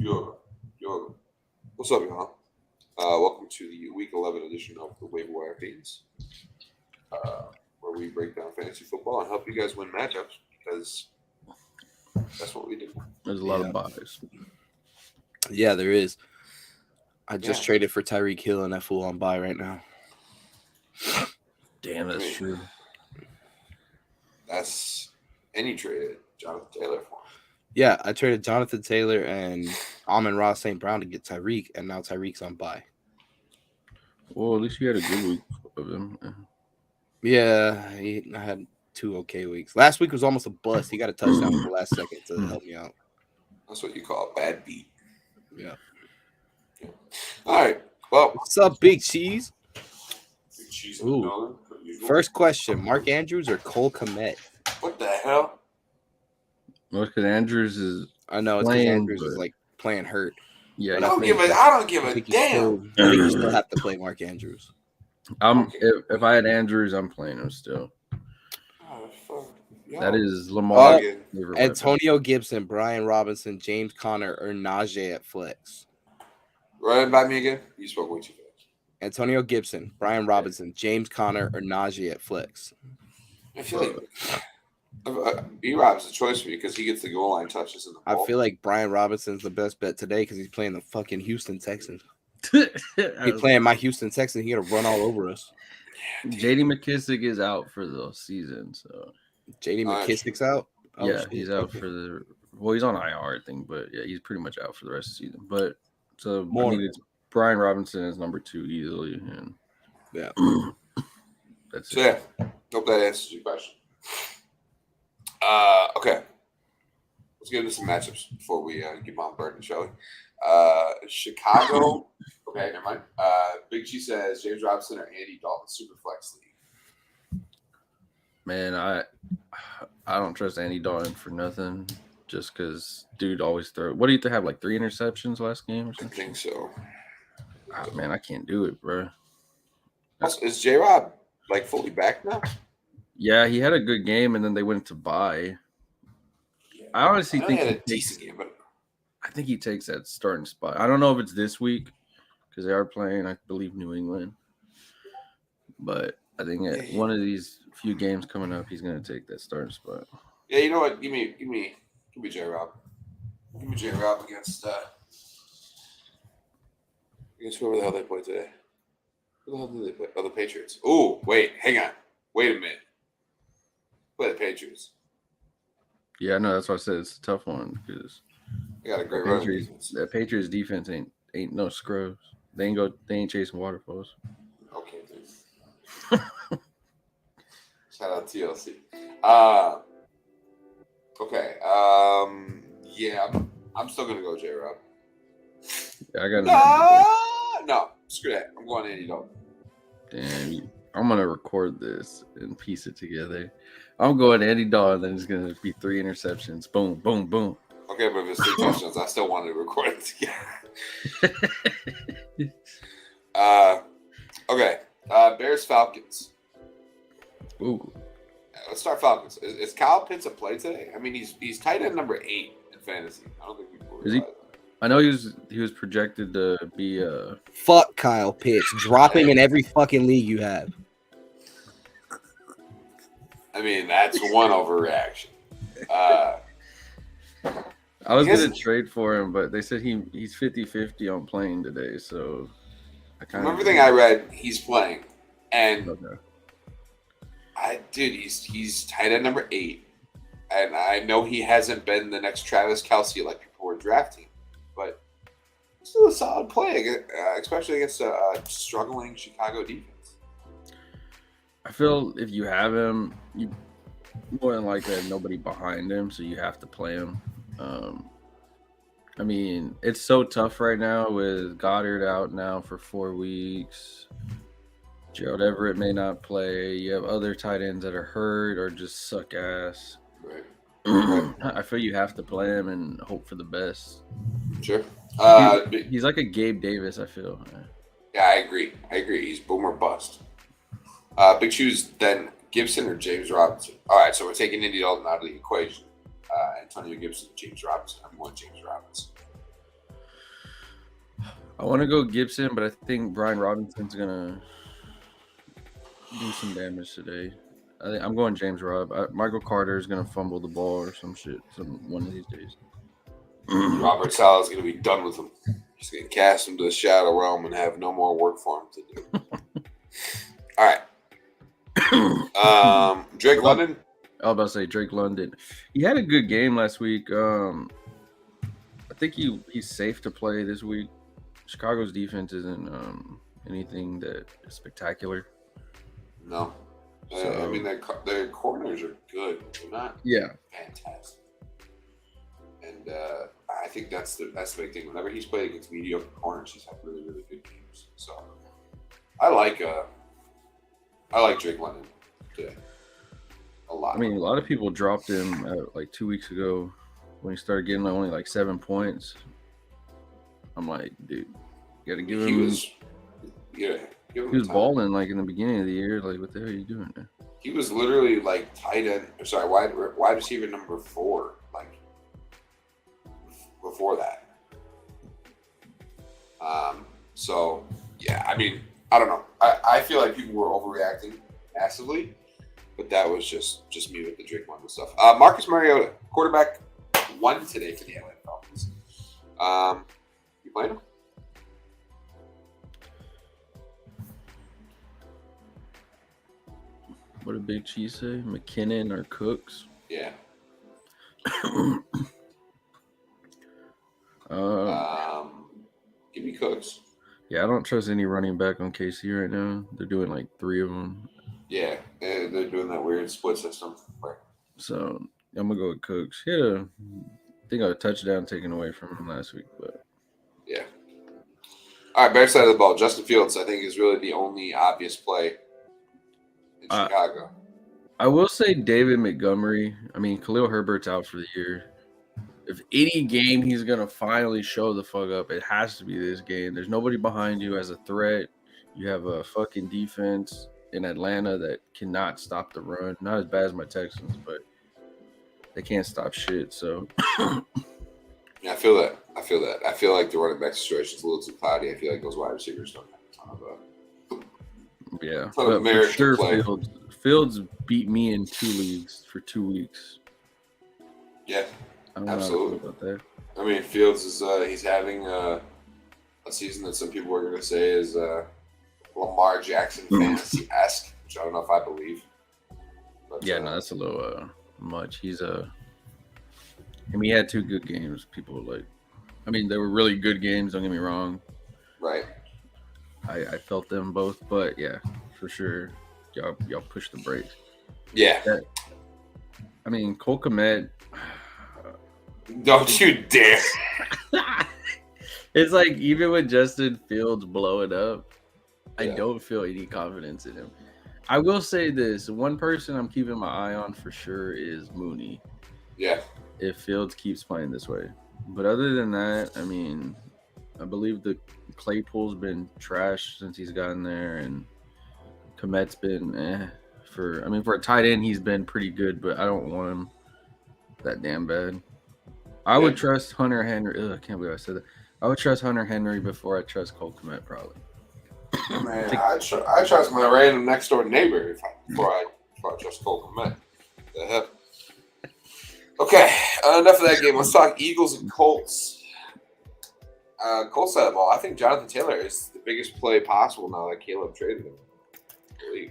Yo. What's up, y'all? Welcome to the Week 11 edition of the Waiver Fiends, where we break down fantasy football and help you guys win matchups because that's what we do. There's a lot of buys. Yeah, there is. I just Yeah. traded for Tyreek Hill and that fool on buy right now. Damn, that's true. That's any traded Jonathan Taylor for him. Yeah, I traded Jonathan Taylor and Amon-Ra St. Brown to get Tyreek, and now Tyreek's on buy. Well, at least you had a good week of him. Yeah, I had 2 okay weeks. Last week was almost a bust. He got a touchdown at the last second to help me out. That's what you call a bad beat. Yeah. All right. Well, What's up, Big Cheese? big cheese in the Ooh. building, per usual. First question, Mark Andrews or Cole Kmet? What the hell? Well, because Andrews is I know it's because playing, Andrews is but- like playing hurt. yeah. I don't give a I think damn. you still have to play Mark Andrews. If I had Andrews, I'm playing him still. Oh, fuck. Yo. That is Lamar. Again. Antonio Gibson, Brian Robinson, James Conner, or Najee at flex. Run it by me again. You spoke way too fast. Antonio Gibson, Brian Robinson, James Conner, or Najee at flex. I feel like B-Rob's a choice for me because he gets the goal line touches in the I ball. feel like Brian Robinson's the best bet today because he's playing the fucking Houston Texans. He's playing my Houston Texans. He's going to run all over us. JD McKissick is out for the season, so JD McKissick's out? Oh, yeah, shit. he's out Okay. for the. Well, he's on IR, I think, but yeah, he's pretty much out for the rest of the season. But so I mean, it's Brian Robinson is number 2 easily, and Yeah. that's So it. yeah, hope that answers your question. Okay. Let's get into some matchups before we get on burden, shall we? Chicago. Okay, never mind. Big G says James Robinson or Andy Dalton Superflex League. Man, I don't trust Andy Dalton for nothing. Just because dude always throw. What do you have, like 3 interceptions last game or I something? think so. Oh, man, I can't do it, bro. Is J Rob like fully back now? Yeah, he had a good game, and then they went to bye. Yeah. I honestly know think he had he a decent game, but I think he takes that starting spot. I don't know if it's this week because they are playing, I believe, New England. But I think at one of these few games coming up, he's going to take that starting spot. yeah, you know what? Give me J Rob. Give me J Rob against whoever the hell they play today. Who the hell did they play? Oh, the Patriots. Oh, wait, hang on. Wait a minute. Play the Patriots. Yeah, no, that's why I said it's a tough one because They got a great running defense. that Patriots defense ain't no scrubs. They ain't chasing waterfalls. Okay, dude. Shout out TLC. Okay. Yeah, I'm still gonna go J Rob. Yeah, I got No, screw that. I'm going Andy Dalton. Damn, I'm gonna record this and piece it together. I'm going Andy Dalton, then it's gonna be 3 interceptions. Boom, boom, boom. Okay, but if it's 3 touchdowns, I still wanted to record it together. Okay. Bears Falcons. Ooh. Let's start Falcons. Is Kyle Pitts a play today? I mean, he's tight end number 8 in fantasy. I don't think people Is he? realize that. I know he was projected to be Fuck Kyle Pitts. Drop him in every fucking league you have. I mean, that's one overreaction. I was Yes. gonna trade for him, but they said he's 50-50 on playing today, so I kind From of everything I read, he's playing, and Okay. he's tight end number 8, and I know he hasn't been the next Travis Kelce like people were drafting, but still a solid play, especially against a struggling Chicago defense. I feel if you have him, you more than likely have nobody behind him, so you have to play him. I mean, it's so tough right now with Goddard out now for 4 weeks. Gerald Everett may not play. You have other tight ends that are hurt or just suck ass. Right. I feel you have to play him and hope for the best. Sure. He's like a Gabe Davis, I feel. Yeah, I agree. He's boom or bust. Big Shoes, then Gibson or James Robinson? All right, so we're taking Andy Dalton out of the equation. Antonio Gibson, James Robinson. I'm going James Robinson. I want to go Gibson, but I think Brian Robinson's gonna do some damage today. I'm going James Robb. Michael Carter is gonna fumble the ball or some shit. One of these days. Robert Saleh is going to be done with him. He's going to cast him to the shadow realm and have no more work for him to do. All right. Drake London. I was about to say Drake London. He had a good game last week. I think he's safe to play this week. Chicago's defense isn't anything that is spectacular. No. I mean, their corners are good. They're not fantastic. And I think that's the big thing. Whenever he's played against mediocre corners, he's had really, really good games. So I like Drake London today a lot. I mean, a lot of people dropped him like 2 weeks ago when he started getting only like 7 points. I'm like, dude, you gotta give him. He was balling like in the beginning of the year. Like, what the hell are you doing there? He was literally like wide receiver number 4, like before that. So yeah, I mean, I don't know. I feel like people were overreacting massively, but that was just me with the Drake London stuff. Marcus Mariota, quarterback 1 today for the Atlanta Falcons. You playing him? What did Big Cheese say? McKinnon or Cooks? Yeah. Give me Cooks. Yeah, I don't trust any running back on KC right now. They're doing like 3 of them. Yeah, they're doing that weird split system. So I'm gonna go with Cooks. He had I think a touchdown taken away from him last week, but yeah. All right, Bears side of the ball. Justin Fields, I think, is really the only obvious play in Chicago. I will say David Montgomery. I mean, Khalil Herbert's out for the year. If any game he's going to finally show the fuck up, it has to be this game. There's nobody behind you as a threat. You have a fucking defense in Atlanta that cannot stop the run. Not as bad as my Texans, but they can't stop shit. So, yeah, I feel that. I feel like the running back situation is a little too cloudy. I feel like those wide receivers don't have a ton of yeah, but for sure, Fields beat me in 2 leagues for 2 weeks. Yeah. Absolutely. About that. I mean, Fields is he's having a season that some people are going to say is Lamar Jackson fantasy-esque, which I don't know if I believe. But, yeah, no, that's a little much. He had 2 good games. People were like, I mean, they were really good games. Don't get me wrong. Right. I felt them both, but yeah, for sure, y'all push the brakes. Yeah. I mean, Cole Kmet. Don't you dare. It's like, even with Justin Fields blowing up, I don't feel any confidence in him. I will say this. One person I'm keeping my eye on for sure is Mooney. Yeah. If Fields keeps playing this way. But other than that, I mean, I believe the Claypool's been trash since he's gotten there, and Komet's been for a tight end, he's been pretty good, but I don't want him that damn bad. I would trust Hunter Henry. I can't believe I said that. I would trust Hunter Henry before I trust Cole Kmet, probably. Man, I trust my random next door neighbor before I trust Cole Kmet. The hell? Okay, enough of that game. Let's talk Eagles and Colts. Colts side of the ball. I think Jonathan Taylor is the biggest play possible now that Caleb traded him.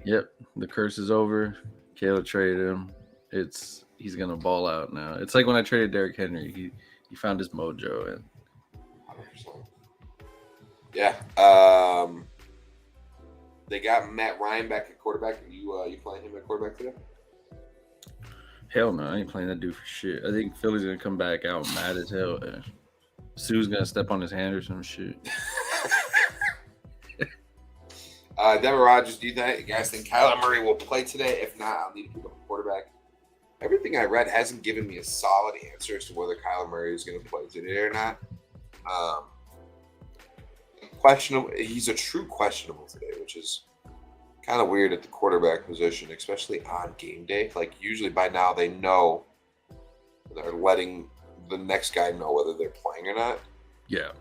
Yep, the curse is over. Caleb traded him. He's gonna ball out now. It's like when I traded Derrick Henry. He found his mojo and 100%. Yeah. They got Matt Ryan back at quarterback. You playing him at quarterback today? Hell no, I ain't playing that dude for shit. I think Philly's gonna come back out mad as hell. Sue's gonna step on his hand or some shit. Denver Rodgers, do you guys think Kyler Murray will play today? If not, I'll need to pick up a quarterback. Everything I read hasn't given me a solid answer as to whether Kyler Murray is going to play today or not. Questionable. He's a true questionable today, which is kind of weird at the quarterback position, especially on game day. Like, usually by now they know they're letting the next guy know whether they're playing or not. Yeah.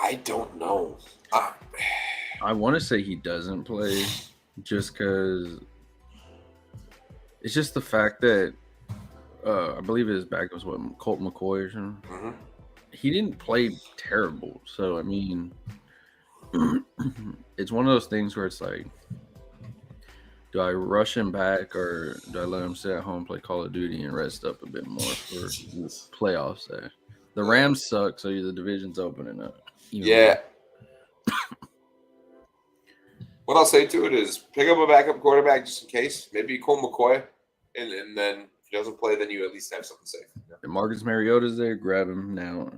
I don't know. I want to say he doesn't play just because it's just the fact that I believe his back was what Colt McCoy or something. Mm-hmm. He didn't play terrible, so I mean, it's one of those things where it's like, do I rush him back or do I let him sit at home, play Call of Duty, and rest up a bit more for playoffs? The Rams suck, so the division's opening up. Yeah. What I'll say to it is pick up a backup quarterback just in case. Maybe Colt McCoy, and then if he doesn't play, then you at least have something safe. Yeah. If Marcus Mariota's there, grab him now.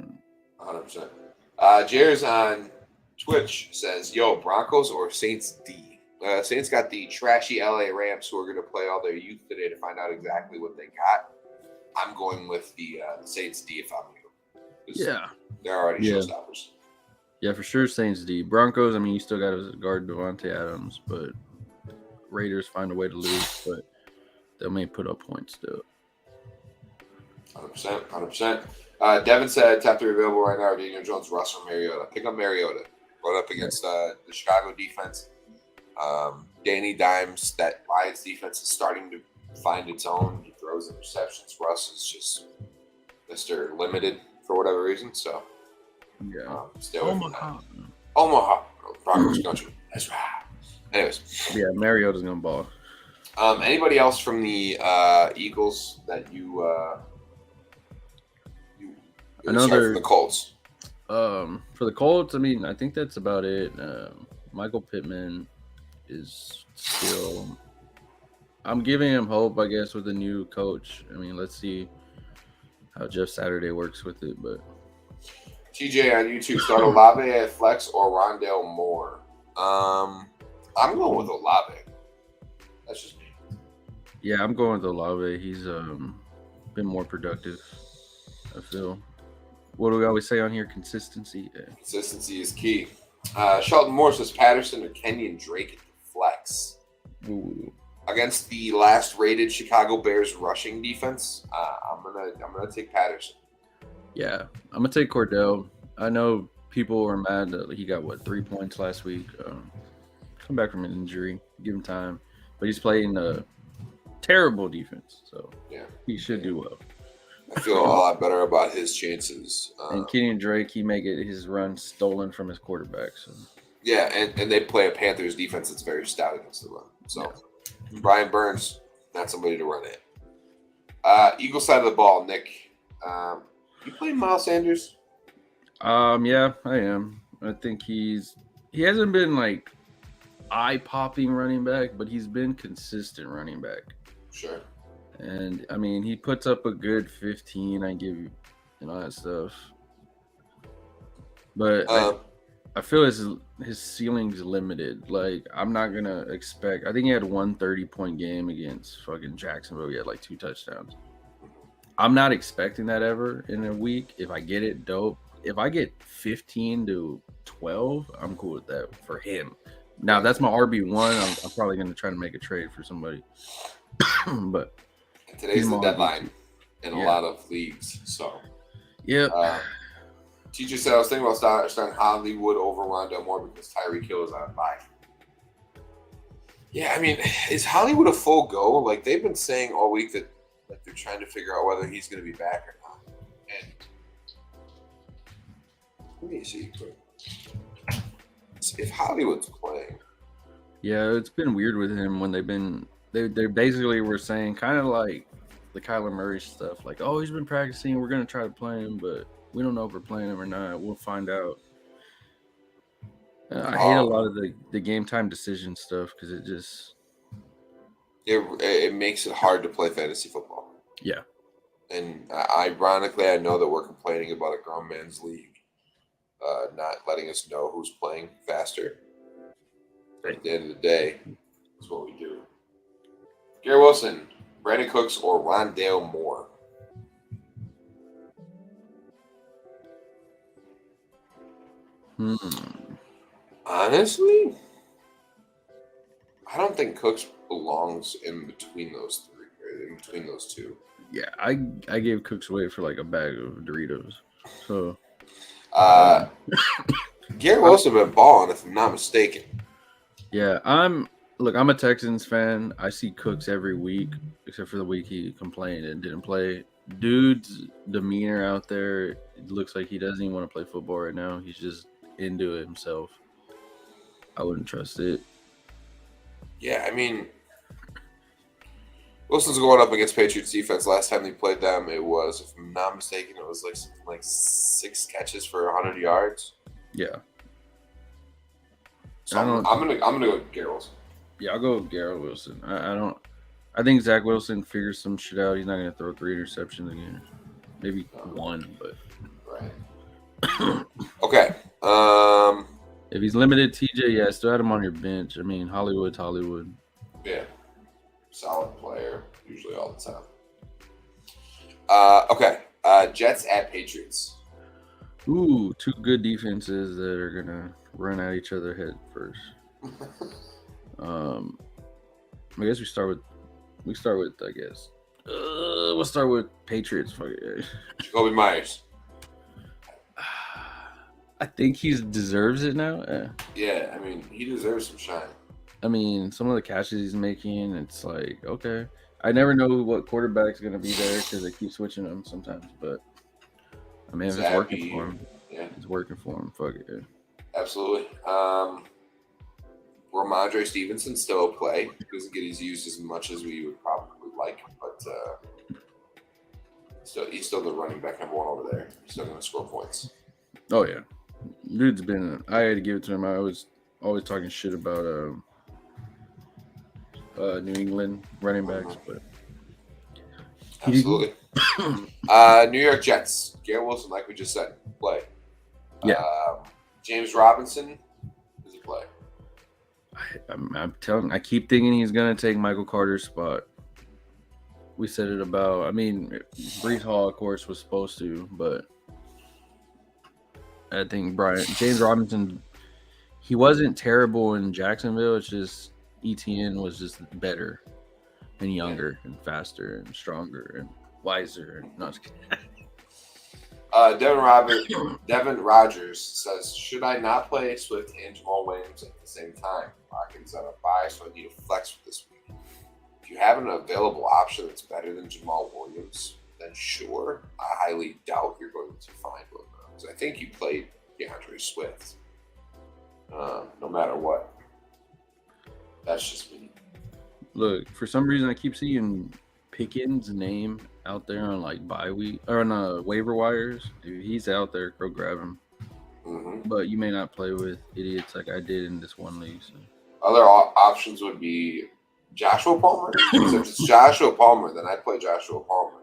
100%. Jair's on Twitch says, "Yo, Broncos or Saints D?" Saints got the trashy LA Rams who are going to play all their youth today to find out exactly what they got. I'm going with the Saints D if I'm you. Yeah. They're already showstoppers. Yeah, for sure, Saints D. Broncos, I mean, you still got to guard Devontae Adams, but Raiders find a way to lose, but they may put up points still. 100%. Devin said, top 3 available right now are Daniel Jones, Russ, or Mariota. Pick up Mariota. Run up against the Chicago defense. Danny Dimes, that Lions defense is starting to find its own. He throws interceptions. Russ is just Mr. Limited for whatever reason. So, stay away from that. Omaha. Broncos country. That's right. Anyways. Yeah, Mariota's going to ball. Anybody else from the Eagles that you Another from the Colts? For the Colts, I mean, I think that's about it. Michael Pittman is still. I'm giving him hope, I guess, with the new coach. I mean, let's see how Jeff Saturday works with it. But TJ on YouTube, start Olave at flex or Rondale Moore. I'm going with Olave. That's just me. Yeah, I'm going with Olave. He's been more productive, I feel. What do we always say on here? Consistency. Yeah. Consistency is key. Shelton Moore says Patterson or Kenyon Drake at the flex. Ooh. Against the last rated Chicago Bears rushing defense, I'm gonna take Patterson. Yeah, I'm gonna take Cordell. I know people were mad that he got 3 points last week. Come back from an injury, give him time, but he's playing a terrible defense, so he should do well. I feel a lot better about his chances. And Kenyon Drake, he may get his run stolen from his quarterback. So. Yeah, and they play a Panthers defense that's very stout against the run. So Brian Burns, not somebody to run at. Eagle side of the ball, Nick. You playing Miles Sanders? Yeah, I am. I think he hasn't been like eye-popping running back, but he's been consistent running back. Sure. And I mean, he puts up a good 15. I give you, all that stuff. But I feel his ceiling's limited. Like, I'm not gonna expect. I think he had 1 30-point game against fucking Jacksonville. He had 2 touchdowns. I'm not expecting that ever in a week. If I get it, dope. If I get 15 to 12, I'm cool with that for him. Now, that's my RB1. I'm probably gonna try to make a trade for somebody. But today's the deadline in a lot of leagues. So, Teacher said I was thinking about starting Hollywood over Rondale Moore because Tyreek Hill is on bye. Yeah, I mean, is Hollywood a full go? Like they've been saying all week that they're trying to figure out whether he's going to be back or not. And let me see if Hollywood's playing. Yeah, it's been weird with him when they basically were saying kind of like the Kyler Murray stuff, like, oh, he's been practicing, we're going to try to play him, but we don't know if we're playing him or not. We'll find out. I hate a lot of the game time decision stuff because it just... It makes it hard to play fantasy football. Yeah. And ironically, I know that we're complaining about a grown man's league not letting us know who's playing faster. But at the end of the day, that's what we do. Gary Wilson, Brandon Cooks, or Rondale Moore? Honestly, I don't think Cooks belongs in between those three, or in between those two. Yeah, I gave Cooks away for a bag of Doritos. So Garrett Wilson been balling, if I'm not mistaken. Yeah, I'm a Texans fan. I see Cooks every week, except for the week he complained and didn't play. Dude's demeanor out there, it looks like he doesn't even want to play football right now. He's just into it himself. I wouldn't trust it. Yeah, I mean, Wilson's going up against Patriots defense. Last time they played them, it was, if I'm not mistaken, it was like something like 6 catches for 100 yards. Yeah. So I'm gonna go with Garrett Wilson. Yeah, I'll go with Garrett Wilson. I think Zach Wilson figures some shit out. He's not gonna throw 3 interceptions again. Maybe 1, but right. Okay. If he's limited, TJ, yeah, still had him on your bench. I mean, Hollywood's Hollywood. Yeah. Solid player, usually all the time. Okay. Jets at Patriots. Ooh, 2 good defenses that are gonna run at each other head first. I guess we'll start with we'll start with Patriots. Fuck it. Jacoby Myers. I think he deserves it now. Yeah, I mean, he deserves some shine. I mean, some of the catches he's making, it's like, okay. I never know what quarterback's going to be there because they keep switching them sometimes. But, I mean, if it's working for him, it's working for him. Fuck it. Yeah. Absolutely. Ramondre Stevenson still play. He doesn't get his used as much as we would probably like, but he's still the running back number 1 over there. He's still going to score points. Oh, yeah. Dude's been – I had to give it to him. I was always talking shit about New England running backs, but absolutely. New York Jets. Garrett Wilson, like we just said, play. Yeah. James Robinson is a play. I'm telling. I keep thinking he's gonna take Michael Carter's spot. We said it about. I mean, Brees Hall, of course, was supposed to, but I think James Robinson. He wasn't terrible in Jacksonville. It's just ETN was just better and younger and faster and stronger and wiser. And not. Devin Rogers says, should I not play Swift and Jamal Williams at the same time? Rockets on a bye, so I need a flex for this week. If you have an available option that's better than Jamal Williams, then sure. I highly doubt you're going to find one because I think you played DeAndre Swift no matter what. That's just me. Look, for some reason, I keep seeing Pickens' name out there on like bye week or on waiver wires. If he's out there, go grab him. Mm-hmm. But you may not play with idiots like I did in this one league. So. Other options would be Joshua Palmer. If it's Joshua Palmer, then I'd play Joshua Palmer.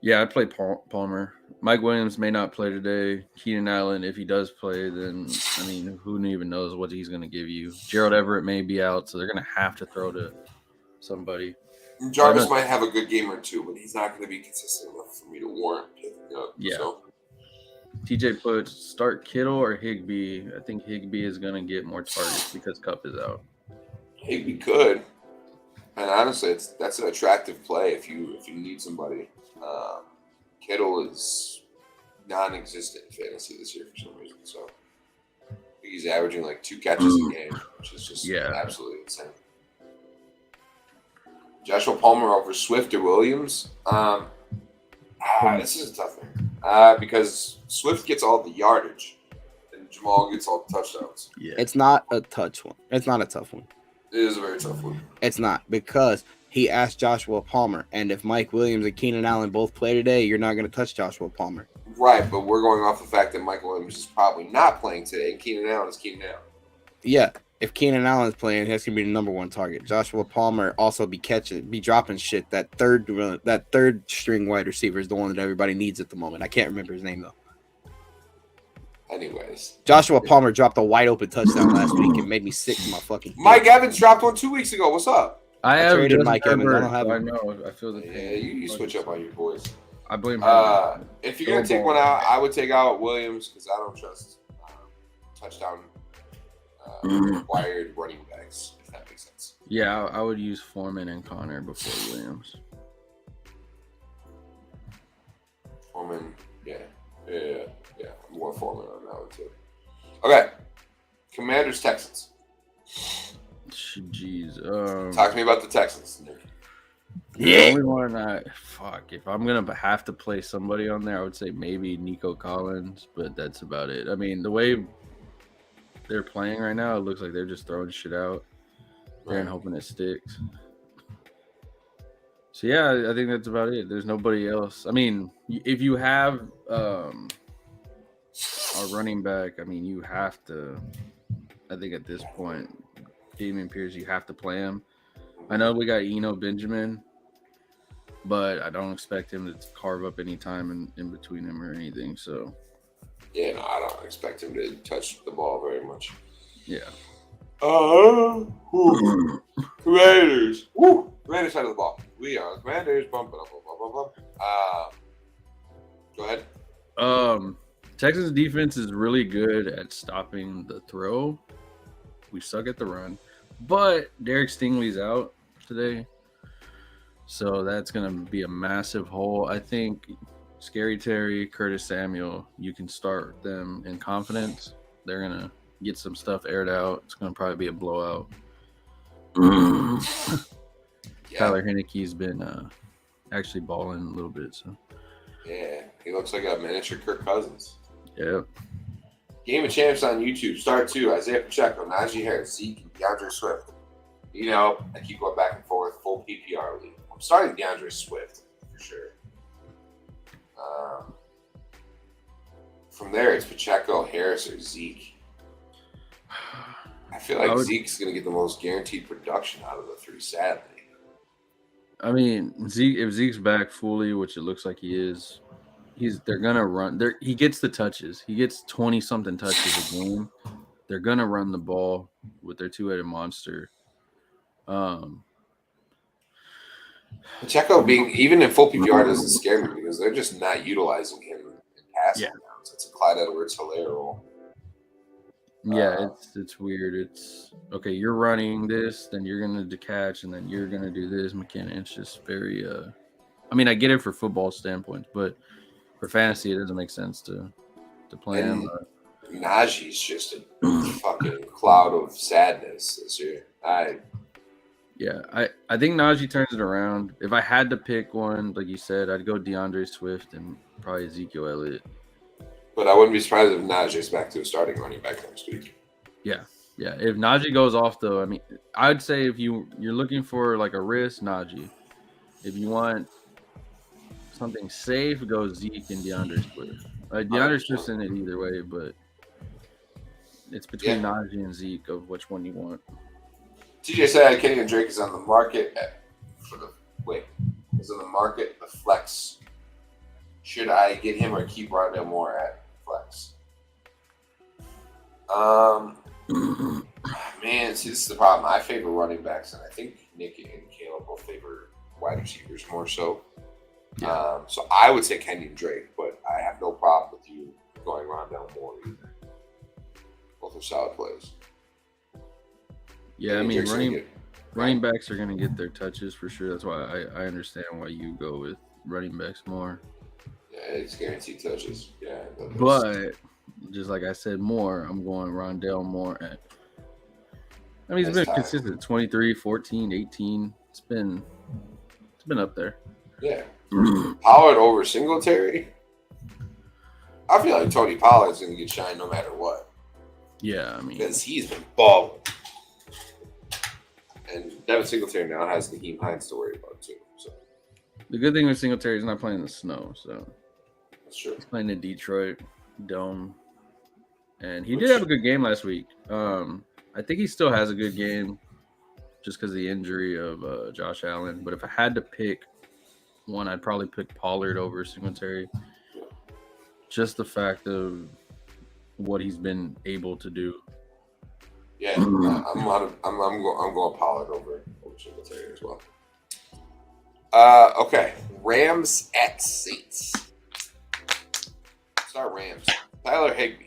Yeah, I'd play Palmer. Mike Williams may not play today. Keenan Allen, if he does play, then, I mean, who even knows what he's going to give you. Gerald Everett may be out, so they're going to have to throw to somebody. Jarvis might have a good game or two, but he's not going to be consistent enough for me to warrant picking up. Yeah. So. TJ puts start Kittle or Higbee. I think Higbee is going to get more targets because Kupp is out. Higbee could. And honestly, that's an attractive play if you need somebody. Kittle is non-existent in fantasy this year for some reason. So I think he's averaging like 2 catches a game, which is just absolutely insane. Joshua Palmer over Swift or Williams. This is a tough one because Swift gets all the yardage and Jamal gets all the touchdowns. Yeah, it's not a tough one. It's not a tough one. It is a very tough one. It's not because he asked Joshua Palmer, and if Mike Williams and Keenan Allen both play today, you're not going to touch Joshua Palmer. Right, but we're going off the fact that Mike Williams is probably not playing today, and Keenan Allen is Keenan Allen. Yeah, if Keenan Allen's playing, he's going to be the number 1 target. Joshua Palmer also be dropping shit. That third string wide receiver is the one that everybody needs at the moment. I can't remember his name though. Anyways, Joshua Palmer dropped a wide open touchdown last week and made me sick to my fucking. Mike Evans dropped one 2 weeks ago. What's up? I have traded Mike Evans. I don't have. I know. I feel the pain. Yeah, you switch up on your boys. I blame him. If you're gonna take one out, I would take out Williams because I don't trust touchdown required running backs. If that makes sense. Yeah, I would use Foreman and Connor before Williams. Foreman, yeah. I'm more Foreman on that one too. Okay. Commanders, Texans. Jeez. Talk to me about the Texans, Nick. The only one if I'm gonna have to play somebody on there, I would say maybe Nico Collins, but that's about it. I mean, the way they're playing right now, it looks like they're just throwing shit out there and hoping it sticks. So yeah, I think that's about it. There's nobody else. I mean, if you have a running back, I mean, you have to. I think at this point, Damian Pierce, you have to play him. I know we got Eno Benjamin, but I don't expect him to carve up any time in between him or anything. So yeah, no, I don't expect him to touch the ball very much. Yeah. Commanders. Woo! Commanders side of the ball. We are Commanders. Bump, bump, bump, bump, bump. Go ahead. Texas defense is really good at stopping the throw. We suck at the run, but Derek Stingley's out today, so that's gonna be a massive hole. I think Scary Terry, Curtis Samuel, you can start them in confidence. They're gonna get some stuff aired out. It's gonna probably be a blowout. Tyler Heineke's been actually balling a little bit. So yeah, he looks like a miniature Kirk Cousins. Yeah. Game of Champs on YouTube. Start 2. Isaiah Pacheco, Najee Harris, Zeke, and DeAndre Swift. You know, I keep going back and forth. Full PPR league. I'm starting DeAndre Swift for sure. From there, it's Pacheco, Harris, or Zeke. I feel like Zeke's going to get the most guaranteed production out of the 3, sadly. I mean, if Zeke's back fully, which it looks like he is, they're gonna run. He gets the touches. He gets 20-something touches a game. They're gonna run the ball with their two-headed monster. Pacheco being even in full PPR doesn't scare me because they're just not utilizing him in passing downs. It's a Clyde Edwards-Helaire role. Yeah, it's weird. It's okay. You're running this, then you're gonna catch, and then you're gonna do this mechanic. It's just very. I mean, I get it for football standpoint, but for fantasy, it doesn't make sense to play him. Najee's just a fucking cloud of sadness this year. I think Najee turns it around. If I had to pick one, like you said, I'd go DeAndre Swift and probably Ezekiel Elliott. But I wouldn't be surprised if Najee's back to a starting running back next week. Yeah. If Najee goes off, though, I mean, I'd say if you're looking for like a risk, Najee. If you want something safe, go Zeke and DeAndre Swift. DeAndre Swift's in it either way, but it's between Najee and Zeke of which one you want. TJ said Kenny and Drake is on the market is on the market. The flex. Should I get him or keep Rondell Moore at flex? Man, see, this is the problem. I favor running backs, and I think Nick and Caleb both favor wide receivers more so. Yeah. So I would say Kenny and Drake, but I have no problem with you going Rondell Moore either. Both are solid plays. Yeah, I mean, running backs are going to get their touches for sure. That's why I understand why you go with running backs more. Yeah, it's guaranteed touches. Yeah. But just like I said, I'm going Rondell Moore. I mean, he's been consistent. 23, 14, 18. It's been up there. Yeah. Pollard over Singletary? I feel like Tony Pollard's going to get shine no matter what. Yeah, I mean. Because he's been balling. And Devin Singletary now has Naheem Hines to worry about, too. So the good thing with Singletary is not playing in the snow. So that's true. He's playing in Detroit Dome. And he did have a good game last week. I think he still has a good game just because of the injury of Josh Allen. But if I had to pick one, I'd probably pick Pollard over Singletary. Just the fact of what he's been able to do. Yeah, I'm going Pollard over Singletary as well. Okay, Rams at Saints. Start Rams. Tyler Higbee.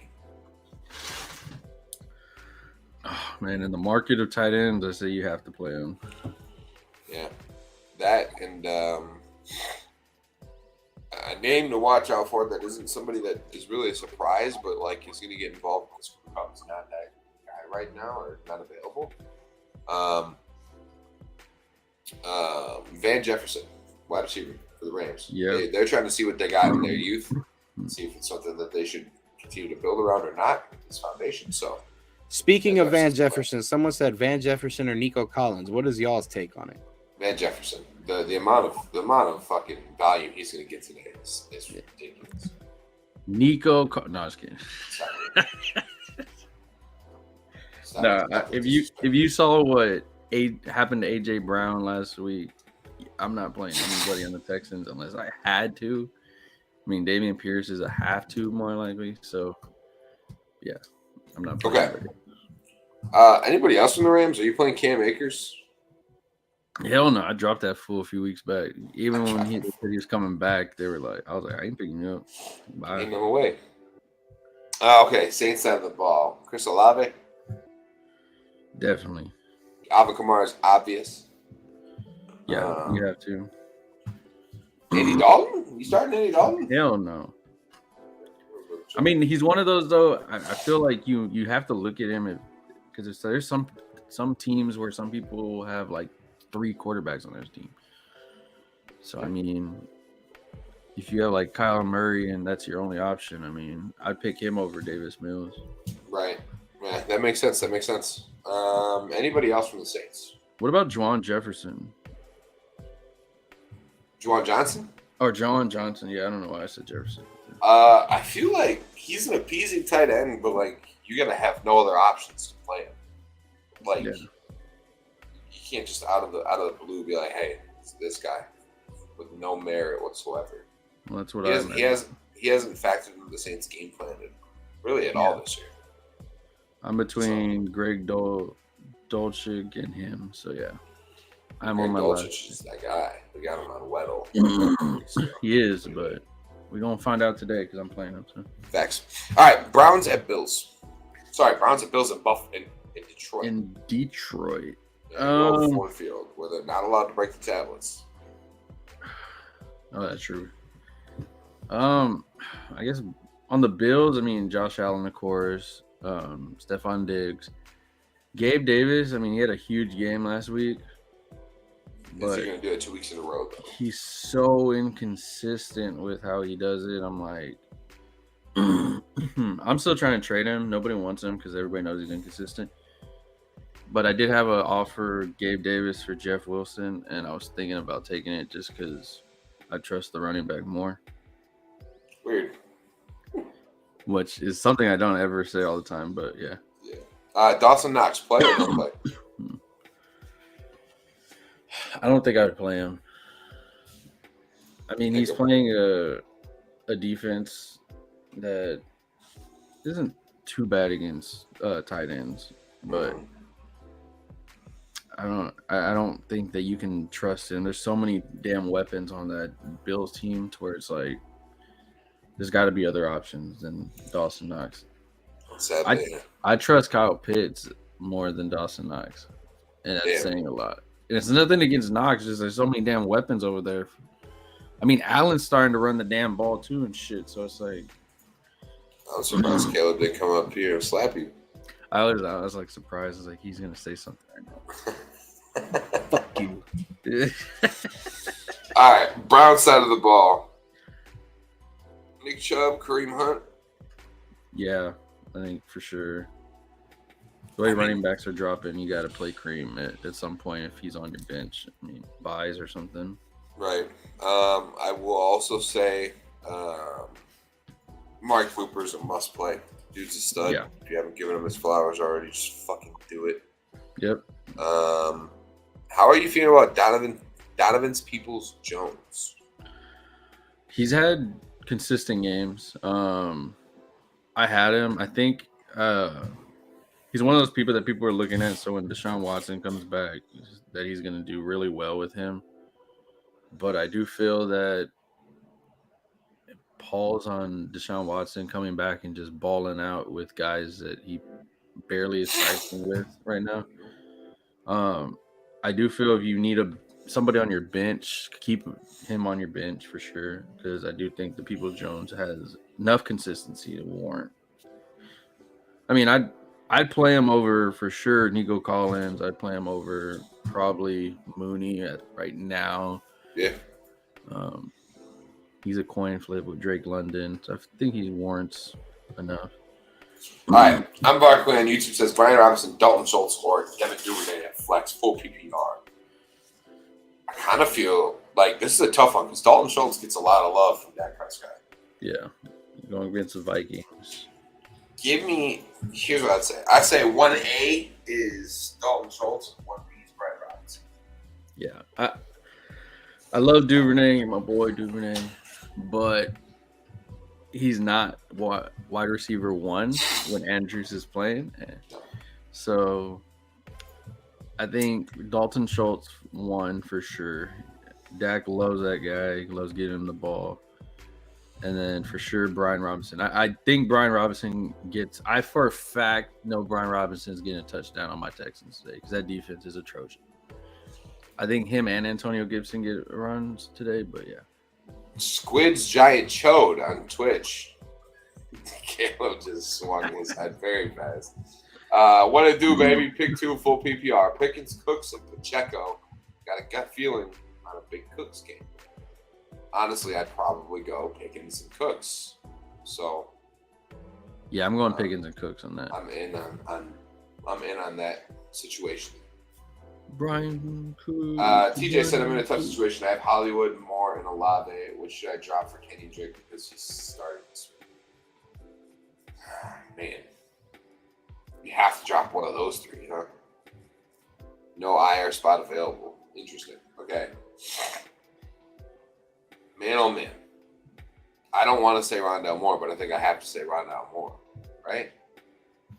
Oh, man, in the market of tight ends, I say you have to play him. Yeah, that and a name to watch out for that isn't somebody that is really a surprise, but like is going to get involved in this Cubs not that guy right now or not available. Van Jefferson, wide receiver for the Rams. Yeah. They're trying to see what they got in their youth, see if it's something that they should continue to build around or not. This foundation. So, Speaking of Van Jefferson, someone said Van Jefferson or Nico Collins. What is y'all's take on it? Van Jefferson, the amount of fucking value he's going to get today is ridiculous. No, I was kidding. If you saw what happened to AJ Brown last week, I'm not playing anybody on the Texans unless I had to. I mean, Dameon Pierce is a have to more likely. So, yeah, I'm not playing anybody. Anybody else from the Rams? Are you playing Cam Akers? Hell no, I dropped that fool a few weeks back. Even when he was coming back, they were like, I was like, I ain't picking you up. Bye. Ain't no way. Okay, Saints side of the ball. Chris Olave? Definitely. Alvin Kamara is obvious. Yeah, you have to. Andy Dalton? You starting Andy Dalton? Hell no. I mean, he's one of those though. I feel like you have to look at him because there's some teams where some people will have like 3 quarterbacks on their team. So I mean, if you have like Kyler Murray and that's your only option, I mean, I'd pick him over Davis Mills. Right. Yeah, that makes sense. Anybody else from the Saints? What about Juwan Jefferson? Juwan Johnson? Or John Johnson? Yeah, I don't know why I said Jefferson. I feel like he's an appeasing tight end, but like you gotta have no other options to play him. Like you can't just out of the blue be like, hey, it's this guy with no merit whatsoever. Well, that's what he hasn't factored into the Saints' game plan really at all this year. I'm between Greg Dolchik and him, so yeah. I'm on my left. Dolchich is that guy. We got him on Weddle. He is, but we're going to find out today because I'm playing him too. Facts. All right, Browns at Bills. Sorry, Browns at Bills in Detroit. In Detroit. Ford Field, where they're not allowed to break the tablets. Oh, that's true. I guess on the Bills, I mean, Josh Allen, of course. Stephon Diggs. Gabe Davis, I mean, he had a huge game last week. But he's going to do it 2 weeks in a row, though. He's so inconsistent with how he does it. I'm like, I'm still trying to trade him. Nobody wants him because everybody knows he's inconsistent. But I did have an offer, Gabe Davis for Jeff Wilson, and I was thinking about taking it just because I trust the running back more. Weird. Which is something I don't ever say all the time, but yeah. Yeah. Dawson Knox, play or don't play? I don't think I would play him. I mean, he's playing a defense that isn't too bad against tight ends, but I don't think that you can trust him. There's so many damn weapons on that Bills team to where it's like there's got to be other options than Dawson Knox. I trust Kyle Pitts more than Dawson Knox, and that's saying a lot. And it's nothing against Knox, just there's so many damn weapons over there. I mean, Allen's starting to run the damn ball too and shit, so it's like. I'm surprised Caleb didn't come up here and slap you. I was like surprised. I was like, he's gonna say something right now. Fuck you. All right, Brown side of the ball. Nick Chubb, Kareem Hunt. Yeah, I think for sure. The way running backs are dropping, you got to play Kareem at some point if he's on your bench. I mean, buys or something. Right. I will also say Mark Cooper's a must play. Dude's a stud. Yeah. If you haven't given him his flowers already, just fucking do it. Yep. How are you feeling about Donovan's Peoples-Jones? He's had consistent games. I had him. I think he's one of those people that people are looking at. So when Deshaun Watson comes back, that he's going to do really well with him. But I do feel that Paul's on Deshaun Watson coming back and just balling out with guys that he barely is cycling with right now. I do feel if you need somebody on your bench, keep him on your bench for sure, because I do think the Peoples-Jones has enough consistency to warrant I mean, I'd play him over for sure Nico Collins. I'd play him over probably Mooney right now. Yeah. He's a coin flip with Drake London, so I think he warrants enough. All right, I'm Barkley on YouTube. Says Brian Robinson, Dalton Schultz, or Devin Duvernay at flex full PPR. I kind of feel like this is a tough one because Dalton Schultz gets a lot of love from Dak Prescott. Yeah, going against the Vikings. Here's what I'd say. I'd say 1A is Dalton Schultz and 1B is Brian Robinson. Yeah, I love Duvernay, my boy Duvernay, but he's not wide receiver 1 when Andrews is playing. So I think Dalton Schultz 1 for sure. Dak loves that guy. He loves getting him the ball. And then for sure, Brian Robinson. I think Brian Robinson I for a fact know Brian Robinson's getting a touchdown on my Texans today because that defense is atrocious. I think him and Antonio Gibson get runs today, but yeah. Squid's Giant Chode on Twitch. Caleb just swung his head very fast. What it do, baby? Pick 2 full PPR. Pickens, Cooks, and Pacheco. Got a gut feeling on a big Cooks game. Honestly, I'd probably go Pickens and Cooks. So yeah, I'm going Pickens and Cooks on that. I'm in on that situation. Brian Cooks. TJ said I'm in a tough situation. I have Hollywood, Moore, and Olave. Which should I drop for Kenny Drake because he's starting this week? Man, you have to drop one of those 3, huh? No IR spot available. Interesting. Okay. Man, oh man. I don't want to say Rondale Moore, but I think I have to say Rondale Moore, right?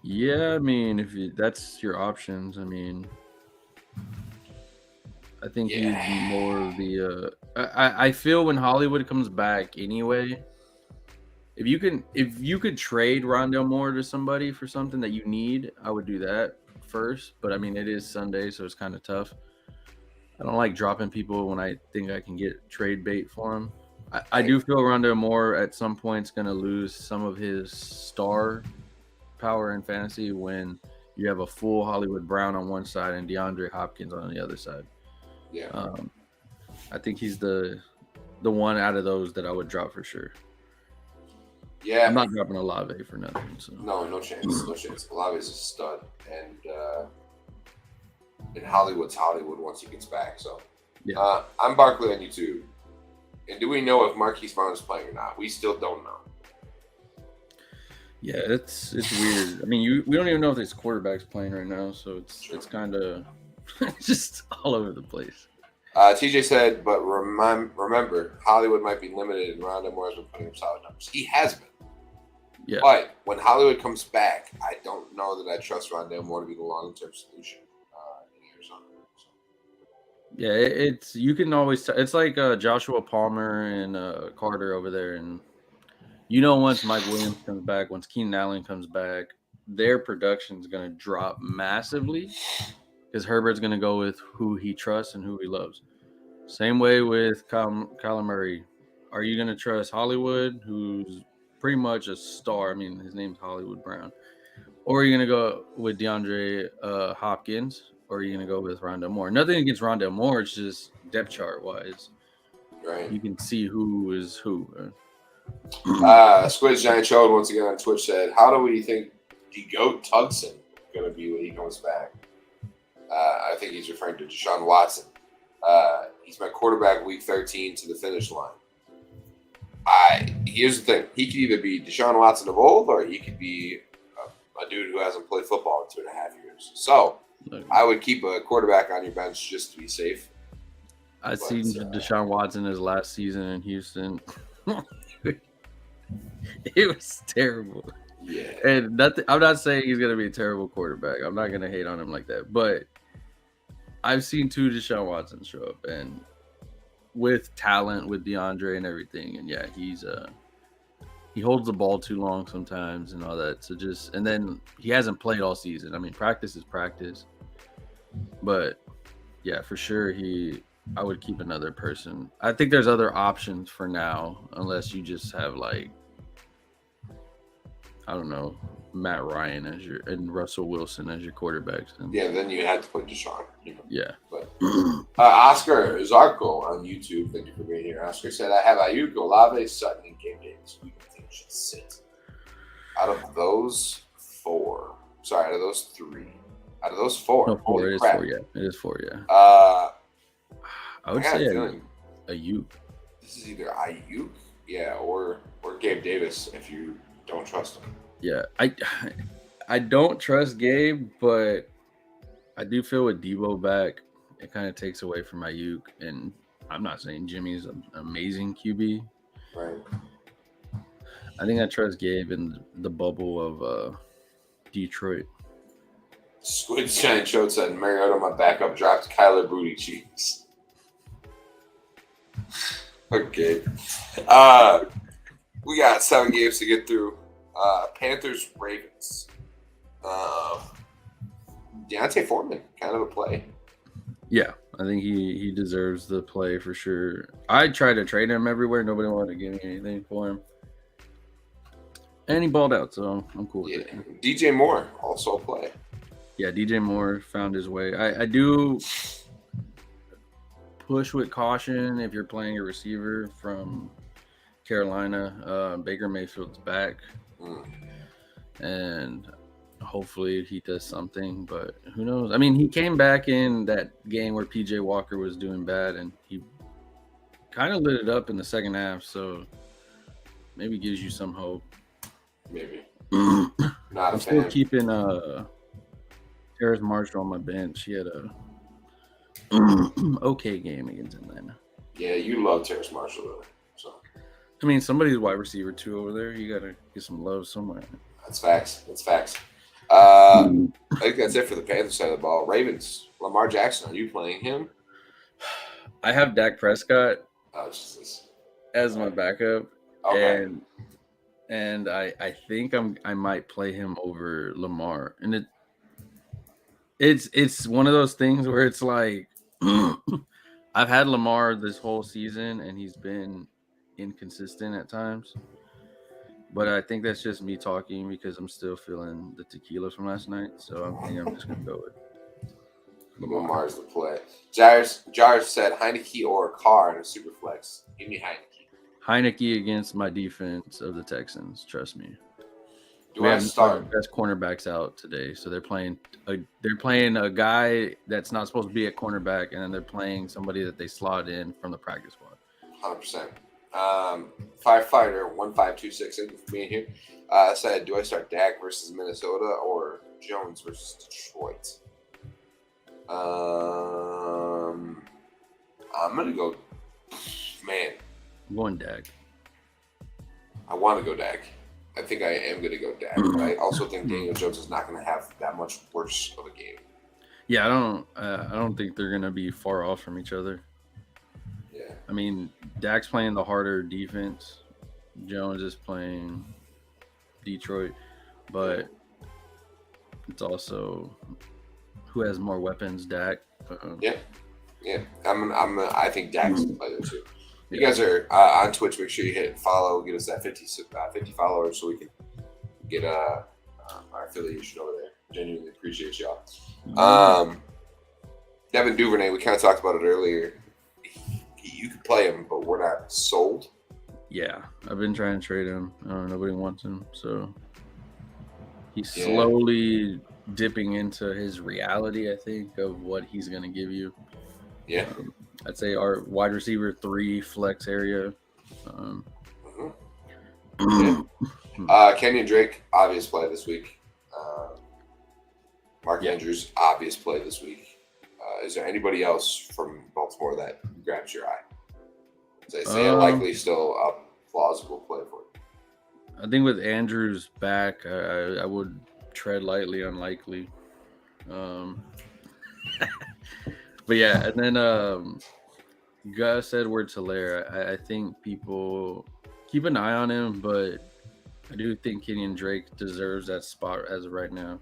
Yeah, I mean, that's your options. I mean, I think he's more of the. I feel when Hollywood comes back anyway, if you could trade Rondale Moore to somebody for something that you need, I would do that first. But I mean, it is Sunday, so it's kind of tough. I don't like dropping people when I think I can get trade bait for them. I do feel Rondale Moore at some point is going to lose some of his star power in fantasy when you have a full Hollywood Brown on one side and DeAndre Hopkins on the other side. Yeah. I think he's the one out of those that I would drop for sure. Yeah. I'm not dropping Olave for nothing. So. No chance. No chance. Olave's a stud. And Hollywood's Hollywood once he gets back. So yeah. I'm Barkley on YouTube. And do we know if Marquise Brown is playing or not? We still don't know. Yeah, it's weird. I mean, we don't even know if this quarterback's playing right now, so it's kind of just all over the place. TJ said, but remember, Hollywood might be limited, and Rondale Moore has been putting up solid numbers. He has been. Yeah. But when Hollywood comes back, I don't know that I trust Rondale Moore to be the long-term solution in Arizona. So. Yeah, it's you can always it's like Joshua Palmer and Carter over there, and once Mike Williams comes back, once Keenan Allen comes back, their production is going to drop massively because Herbert's going to go with who he trusts and who he loves. Same way with Kyler Murray. Are you going to trust Hollywood, who's pretty much a star? I mean, his name's Hollywood Brown. Or are you going to go with DeAndre Hopkins? Or are you going to go with Rondale Moore? Nothing against Rondale Moore. It's just depth chart-wise. Right. You can see who is who. Squid's Giant Chode once again on Twitch said, how do we think DeGoat Tugson going to be when he comes back? I think he's referring to Deshaun Watson. He's my quarterback week 13 to the finish line. Here's the thing. He could either be Deshaun Watson of old or he could be a dude who hasn't played football in 2.5 years. So I would keep a quarterback on your bench just to be safe. I've seen Deshaun Watson his last season in Houston. It was terrible. Yeah. And I'm not saying he's going to be a terrible quarterback. I'm not going to hate on him like that. But I've seen 2 Deshaun Watsons show up, and with talent, with DeAndre and everything. And yeah, he holds the ball too long sometimes and all that. So and then he hasn't played all season. I mean, practice is practice. But yeah, for sure, I would keep another person. I think there's other options for now, unless you just have I don't know, Matt Ryan as your and Russell Wilson as your quarterbacks. And, Yeah, then you had to play Deshaun. You know. yeah. But Oscar Zarko on YouTube, thank you for being here. Oscar said, I have Ayuk, Olave, Sutton, and Gabe Davis. We think should sit. Out of those three. Out of those four. No, 4. It is crap. 4, yeah. It is 4, yeah. I would got say a feeling Ayuk. this is either Ayuk, or Gabe Davis if you don't trust him. Yeah, I don't trust Gabe, but I do feel with Debo back, it kind of takes away from Ayuk. And I'm not saying Jimmy's an amazing QB. Right. I think I trust Gabe in the bubble of Detroit. Squid Giant Showed said Mariota, my backup, dropped Kyler Booty Cheeks. Okay. We got 7 games to get through. Panthers, Ravens. Deontay Foreman, kind of a play. Yeah, I think he deserves the play for sure. I tried to trade him everywhere. Nobody wanted to give me anything for him. And he balled out, so I'm cool with it. DJ Moore, also a play. Yeah, DJ Moore found his way. I do push with caution if you're playing a receiver from Carolina. Baker Mayfield's back. And hopefully he does something, but who knows? I mean, he came back in that game where PJ Walker was doing bad, and he kind of lit it up in the second half, so maybe gives you some hope. Maybe. Not I'm still keeping Terrace Marshall on my bench. He had a okay game against Atlanta. Yeah, you love Terrace Marshall, though. So. I mean, somebody's wide receiver too over there. You gotta get some love somewhere. That's facts. I think that's it for the Panthers side of the ball. Ravens, Lamar Jackson, are you playing him? I have Dak Prescott as my backup, okay. and I think I might play him over Lamar, and it's one of those things where it's like I've had Lamar this whole season, and he's been inconsistent at times. But I think that's just me talking because I'm still feeling the tequila from last night. So I think I'm just going to go with Lamar's the play. Jars said Heineke or Carr in a super flex. Give me Heineke. Heineke against my defense of the Texans. Trust me. Do I start? Best cornerbacks out today. So they're playing a guy that's not supposed to be a cornerback, and then they're playing somebody that they slot in from the practice squad. 100%. Firefighter 1526 in for being here said, do I start Dak versus Minnesota or Jones versus Detroit? I'm gonna go. Man, I'm going Dak. I want to go Dak. I think I am gonna go Dak, but I also think Daniel Jones is not gonna have that much worse of a game. Yeah, I don't think they're gonna be far off from each other. Yeah. I mean, Dak's playing the harder defense. Jones is playing Detroit, but it's also who has more weapons, Dak. Yeah. I think Dak's the player too. You guys are on Twitch. Make sure you hit follow. Get us that 50 followers so we can get our affiliation over there. Genuinely appreciate y'all. Devin Duvernay, we kind of talked about it earlier. You can play him, but we're not sold. Yeah, I've been trying to trade him. Nobody wants him, so he's slowly dipping into his reality, I think, of what he's going to give you. Yeah. I'd say our wide receiver 3 flex area. Kenyon Drake, obvious play this week. Mark Andrews, obvious play this week. Is there anybody else from Baltimore that grabs your eye? As I say, likely still a plausible play for you. I think with Andrews back, I would tread lightly, unlikely. But yeah, and then Gus Edwards-Helaire, I think people keep an eye on him, but I do think Kenyon Drake deserves that spot as of right now.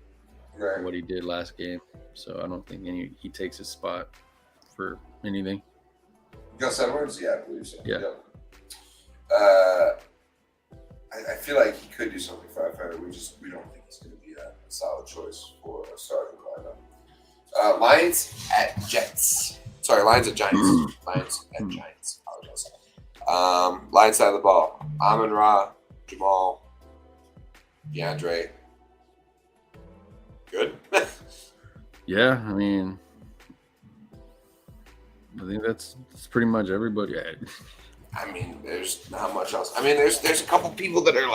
For what he did last game. So I don't think he takes his spot for anything. Gus Edwards? Yeah, I believe so. Yeah. I I feel like he could do something for Fighter. We don't think he's going to be a solid choice for a starting lineup. Lions at Jets. Sorry, Lions at Giants. Lions at Giants. Apologize. Lions side of the ball. Amon-Ra, Jamal, DeAndre. Good. Yeah, I mean, I think that's pretty much everybody. I mean, there's not much else. I mean, there's a couple people that are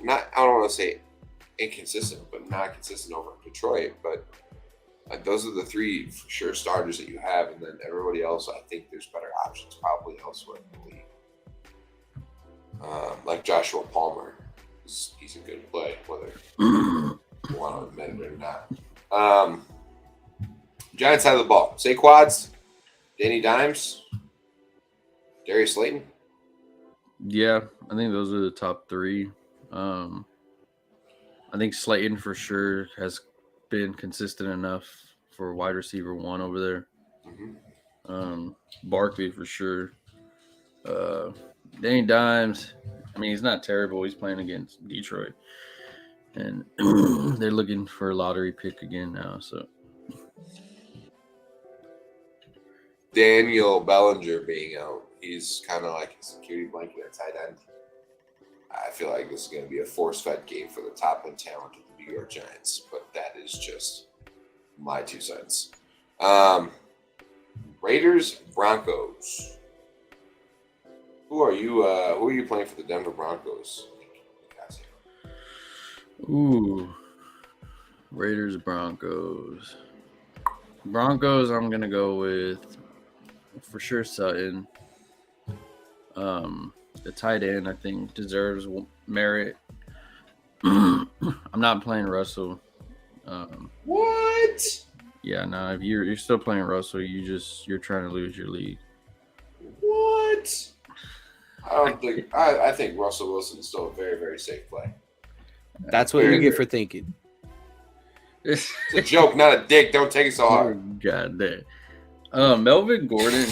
not, I don't want to say inconsistent, but not consistent over in Detroit. But those are the three for sure starters that you have, and then everybody else, I think there's better options probably elsewhere in the league. Like Joshua Palmer, he's a good play, whether you want to admit it or not. Giants side of the ball. Saquads, Danny Dimes, Darius Slayton. Yeah, I think those are the top three. I think Slayton for sure has been consistent enough for wide receiver one over there. Mm-hmm. Barkley for sure. Danny Dimes, I mean, he's not terrible. He's playing against Detroit. And they're looking for a lottery pick again now. So Daniel Bellinger being out, he's kind of like a security blanket at tight end. I feel like this is going to be a force-fed game for the top-end talent of the New York Giants, but that is just my 2 cents. Raiders, Broncos. Who are you playing for the Denver Broncos? ooh. Raiders, Broncos. Broncos, I'm gonna go with for sure Sutton. The tight end I think deserves merit. I'm not playing Russell. What? Yeah, no. If you're still playing Russell, you're trying to lose your league. What? I think Russell Wilson is still a very, very safe play. That's what you get for thinking. It's a joke, not a dick. Don't take it so hard. God damn. Melvin Gordon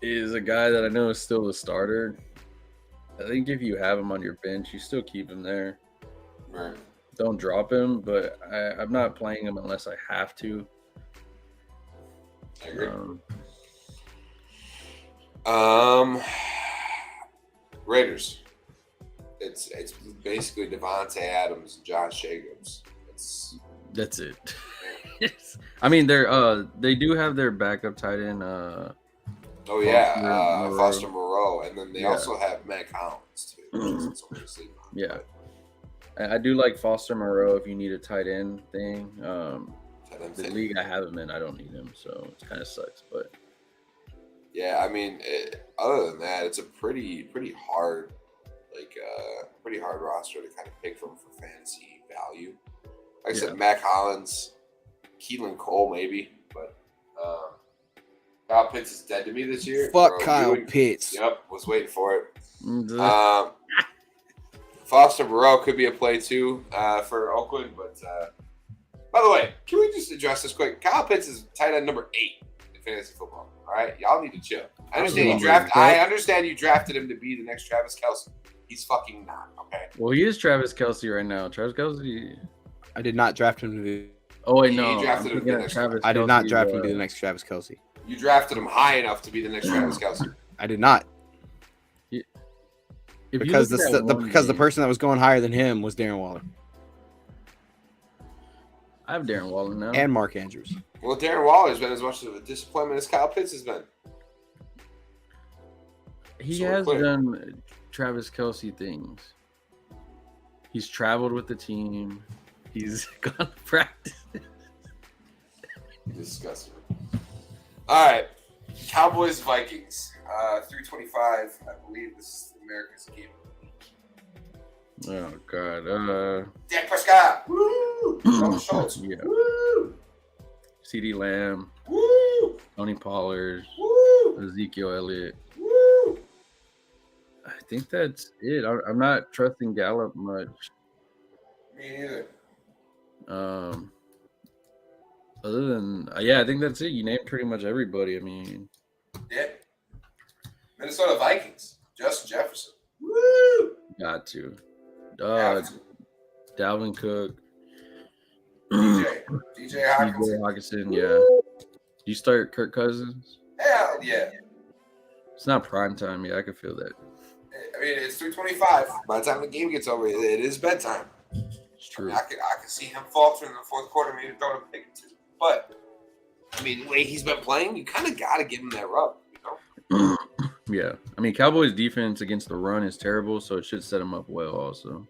is a guy that I know is still a starter. I think if you have him on your bench, you still keep him there. Right. Don't drop him, but I'm not playing him unless I have to. I agree. Raiders. It's basically Devontae Adams and Josh Jacobs. That's it. I mean, they do have their backup tight end. Foster Moreau, and then they also have Matt Collins too. Which isn't something to sleep on. Yeah, I do like Foster Moreau if you need a tight end thing. The league I have him in, I don't need him, so it kind of sucks. But yeah, I mean, other than that, it's a pretty hard, pretty hard roster to kind of pick from for fantasy value. Like I said, Matt Collins, Keelan Cole, maybe, but Kyle Pitts is dead to me this year. Fuck Kyle Pitts. Yep, was waiting for it. Foster Moreau could be a play too for Oakland, but by the way, can we just address this quick? Kyle Pitts is tight end number 8 in fantasy football. All right, y'all need to chill. I understand you drafted him to be the next Travis Kelce. He's fucking not. Okay. Well, he is Travis Kelce right now. Travis Kelce. I did not draft him to be. Oh wait, no. He drafted him to be the next Travis I did Kelce, not draft him to be the next Travis Kelce. You drafted him high enough to be the next Travis Kelce. I did not. Because the person that was going higher than him was Darren Waller. I have Darren Waller now. And Mark Andrews. Well, Darren Waller's been as much of a disappointment as Kyle Pitts has been. He has done Travis Kelce things. He's traveled with the team. He's gone to practice. Disgusting. All right. Cowboys, Vikings. 325. I believe this is America's game. Oh, God. Dak Prescott. Woo! Dalton Schultz. Yeah. Woo! CeeDee Lamb. Woo! Tony Pollard. Woo! Ezekiel Elliott. Woo! I think that's it. I'm not trusting Gallup much. Me neither. Other than, I think that's it. You named pretty much everybody. I mean, Yeah. Minnesota Vikings. Justin Jefferson. Got to. Have to. Dalvin Cook. DJ DJ Hawkinson. Hawkinson, yeah. You start Kirk Cousins? Hell yeah. It's not prime time yet. I can feel that. I mean, it's 3:25. By the time the game gets over, it is bedtime. It's true. I can see him falter in the fourth quarter, maybe throw a pick or two. But I mean, the way he's been playing, you kind of got to give him that rub, you know? Yeah. I mean, Cowboys' defense against the run is terrible, so it should set him up well also.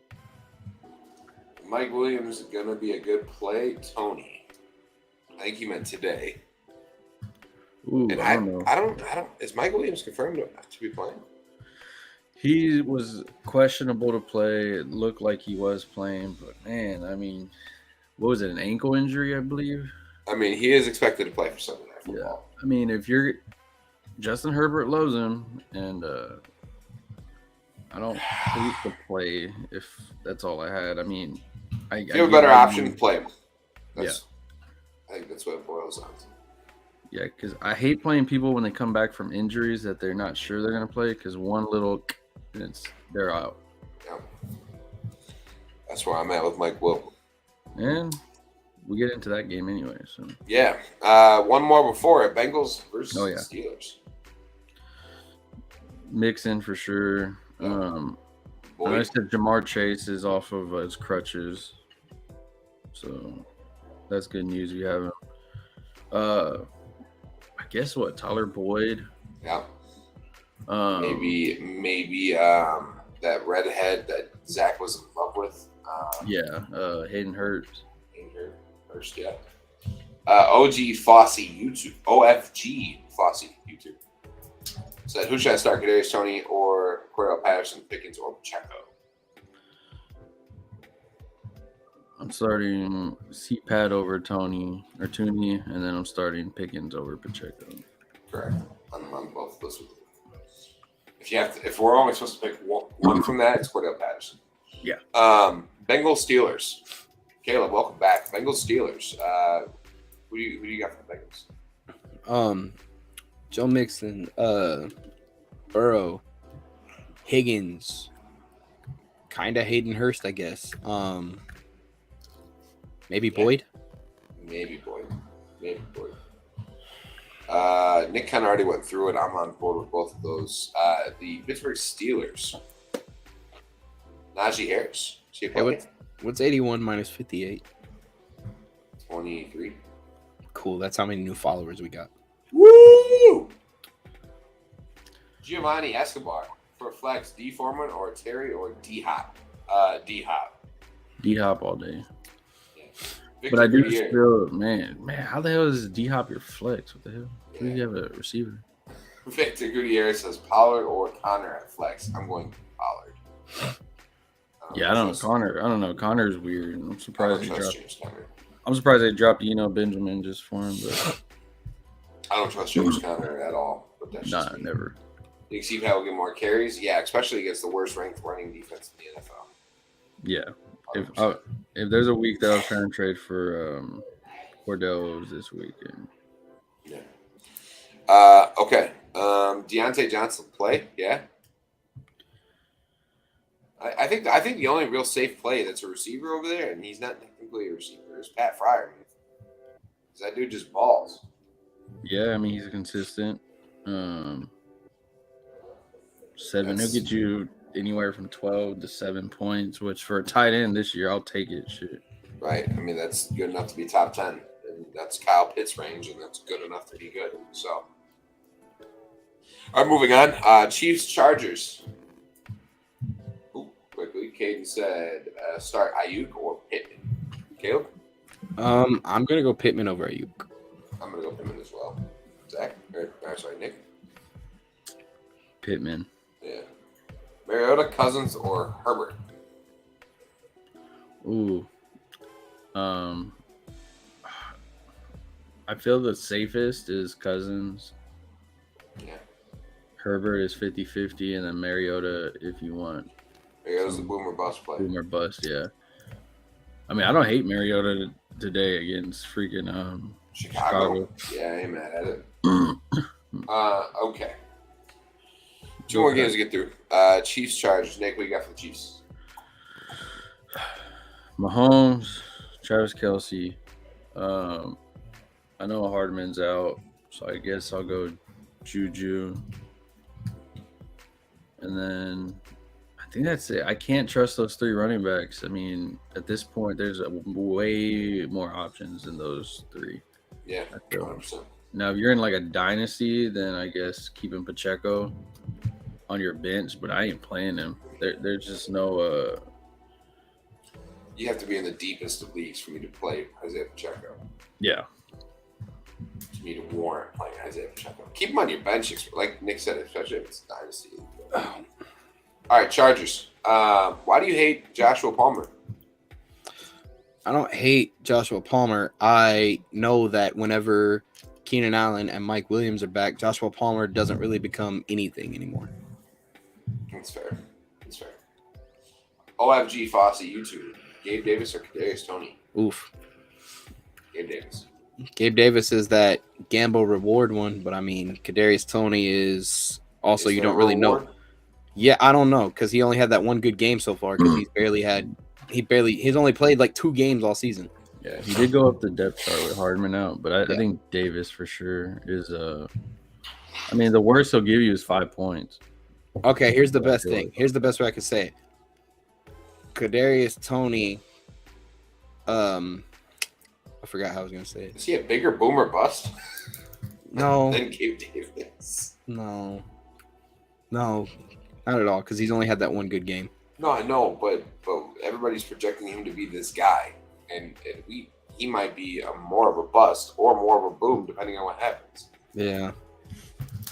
Mike Williams is going to be a good play. Tony. I think he meant today. Ooh, And I don't know. I don't. Is Mike Williams confirmed to be playing? He was questionable to play. It looked like he was playing, but man, I mean, what was it, an ankle injury, I believe? I mean, he is expected to play for Sunday Night Football. Yeah. I mean, if you're Justin Herbert loves him, and I don't hate the play if that's all I had. I mean, If you have a better option, play him. I think that's what it boils down to. Yeah, because I hate playing people when they come back from injuries that they're not sure they're going to play because one little and they're out. Yeah. That's where I'm at with Mike Will. And we get into that game anyway. So yeah. One more before it. Bengals versus Steelers. Mixon for sure. I said Jamar Chase is off of his crutches. So that's good news. We have him. I guess what, Tyler Boyd? Yeah. Maybe that redhead that Zach was in love with. Hayden Hurst. Hurst, yeah. OG Fosse YouTube. OFG Fosse YouTube. Said, who should I start? Kadarius Toney or Cordell Patterson, Pickens, or Pacheco? I'm starting C-Pad over Tooney, and then I'm starting Pickens over Pacheco. Correct. I'm on both of those. If we're only supposed to pick one from that, it's Cordell Patterson. Yeah. Bengals Steelers. Caleb, welcome back. Bengals Steelers. Who do you got for the Bengals? Joe Mixon, Burrow, Higgins, kind of Hayden Hurst, I guess. Maybe Boyd. Maybe Boyd. Nick kind of already went through it. I'm on board with both of those. The Pittsburgh Steelers. Najee Harris. What's 81 minus 58? 23. Cool. That's how many new followers we got. Woo! Giovanni Escobar for flex. D Foreman or Terry or D Hop? D Hop. D Hop all day. Yeah. But I do still, man, how the hell is D Hop your flex? What the hell? Do you have a receiver? Victor Gutierrez says Pollard or Connor at flex. I'm going Pollard. I don't know Connor. I don't know. Connor's weird. I'm surprised they dropped Benjamin just for him, but I don't trust James Conner at all. But that's never. You can see how will get more carries. Yeah, especially against the worst ranked running defense in the NFL. Yeah. If there's a week that I was trying to trade for Cordell, it was this weekend. Yeah. Okay. Deontay Johnson play. Yeah. I think the only real safe play that's a receiver over there, and he's not technically a receiver, is Pat Fryer. Because that dude just balls. Yeah, I mean he's consistent. 7. He'll get you anywhere from 12 to 7 points, which for a tight end this year, I'll take it. Shit. Right. I mean that's good enough to be top 10, and that's Kyle Pitt's range, and that's good enough to be good. So, all right, moving on. Chiefs Chargers. Quickly, Caden said start Ayuk or Pittman. Caleb? I'm gonna go Pittman over Ayuk. I'm gonna go Pittman as well. Zach? Sorry, Nick? Pittman. Yeah. Mariota, Cousins, or Herbert? Ooh. I feel the safest is Cousins. Yeah. Herbert is 50-50, and then Mariota if you want. Mariota's the boomer bust play. Boomer bust, yeah. I mean, I don't hate Mariota today against freaking Chicago. Yeah, I ain't mad at it. Okay. Two more games to get through. Chiefs, Chargers. Nick, what you got for the Chiefs? Mahomes, Travis Kelce. I know Hardman's out, so I guess I'll go Juju. And then I think that's it. I can't trust those 3 running backs. I mean, at this point, there's way more options than those 3. Yeah, 100%. Now, if you're in like a dynasty, then I guess keeping Pacheco on your bench, but I ain't playing him. There's just no. You have to be in the deepest of leagues for me to play Isaiah Pacheco. Yeah. For me to warrant playing Isaiah Pacheco. Keep him on your bench, like Nick said, especially if it's a dynasty. All right, Chargers. Why do you hate Joshua Palmer? I don't hate Joshua Palmer. I know that whenever Keenan Allen and Mike Williams are back, Joshua Palmer doesn't really become anything anymore. That's fair. That's fair. OFG Fossey, YouTube. Gabe Davis or Kadarius Toney? Oof. Gabe Davis. Gabe Davis is that gamble reward one, but I mean, Kadarius Toney is also you don't really know. Yeah, I don't know because he only had that one good game so far because he's only played like 2 games all season. Yeah, he did go up the depth chart with Hardman out, but I think Davis for sure is I mean, the worst he'll give you is 5 points. Okay, here's the best thing. Here's the best way I could say it. Kadarius Toney, I forgot how I was gonna say it. Is he a bigger boomer bust? No. Than Gabe Davis. No, not at all. Because he's only had that one good game. No, I know, but everybody's projecting him to be this guy, and he might be more of a bust or more of a boom depending on what happens. Yeah,